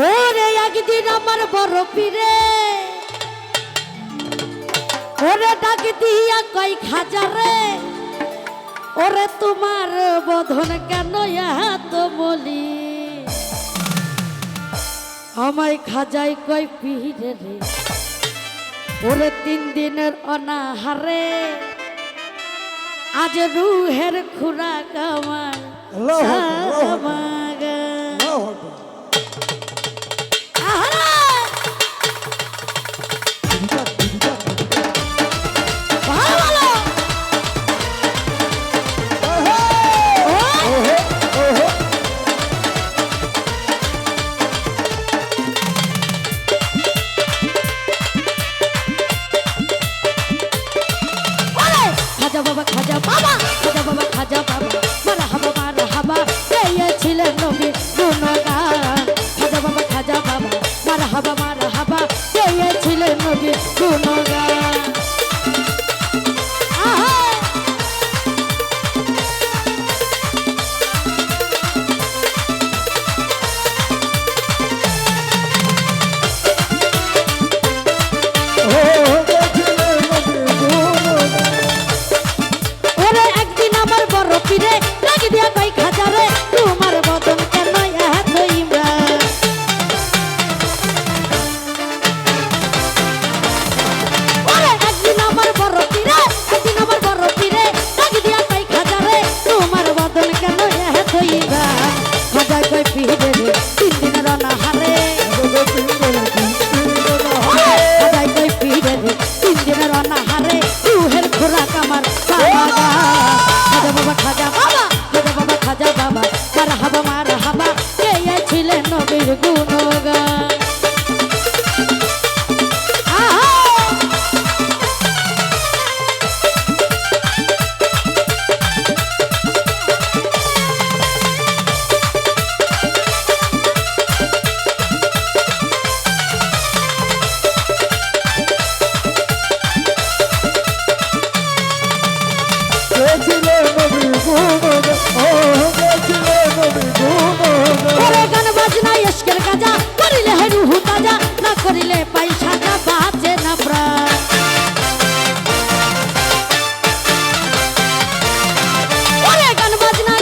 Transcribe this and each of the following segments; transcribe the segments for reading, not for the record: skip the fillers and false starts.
ওরে একদিন আমার বড় পীরে ওরে ডাক দিয়া কই খাজারে ওরে তোমার বধন কেন এত বলি আমায় খাজাই কই পীরে রে ওরে 3 দিনের অনাহারে আজ রুহের খুরাক আমার খাজা বাবা খাজা বাবা খাজা বাবা খাজা বাবা মারহাবা মারহাবা গেয়েছিলেন নবী গুণগান খাজা বাবা খাজা বাবা মারহাবা মারহাবা গেয়েছিলেন নবী গুণগান করিলে পয়সাটা বাঁচে না প্রাণ ওরে গান বাজনা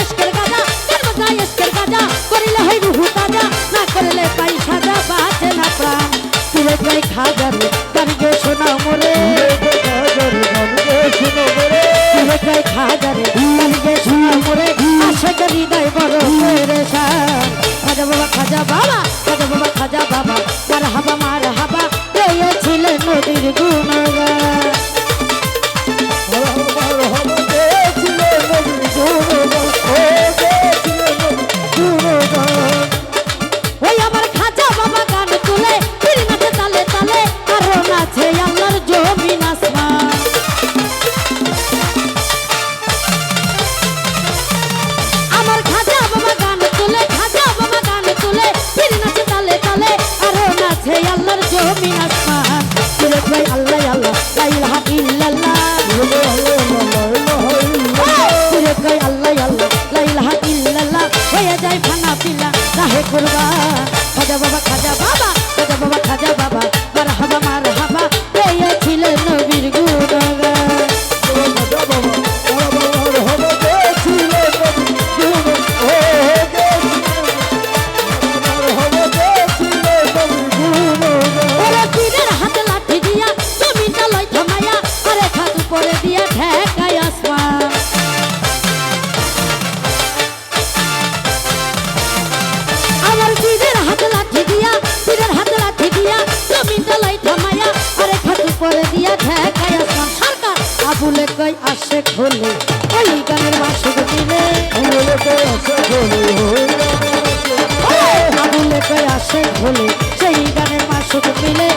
ইশকের গাজা গান বাজনা ইশকের গাজা করিলে হয় রুহু তাজা না করিলে পয়সাটা বাঁচে না প্রাণ তুলে যাই খাজারে গান গে শোনা মোরে তুলে যাই খাজারে গান গে শোনা মোরে আশা করি হৃদয় বড় পেরেশান খাজা বাবা খাজা বাবা খাজা বাবা খাজা বাবা মারহাবা মারহাবা গেয়েছিলেন নবীর গুণগান ওই আমার খাজা বাবা গান তুলে ফির নাচে তালে তালে আরো নাচে আল্লাহর জমিন আসমান আমার খাজা বাবা গান তুলে খাজা বাবা গান তুলে ফির নাচে তালে তালে আরো নাচে আল্লাহর জমিন আসমান তুলে কই আল্লাহ আল্লাহ লা ইলাহা ইল্লাল্লাহ তুলে কই আল্লাহ আল্লাহ লা ইলাহা ইল্লাল্লাহ হয়ে যায় ফানা পিলা রাহে কুরবান খাজা বাবা খাজা বাবা খাজা বাবা খাজা বাবা মারহাবা মারহাবা গেয়েছিলেন নবীর গুণগান আবুলে কই আসে খোলে ওই গানের মাসুক দিলে আবুলে কই আসে খোলে সেই গানের মাসুক দিলে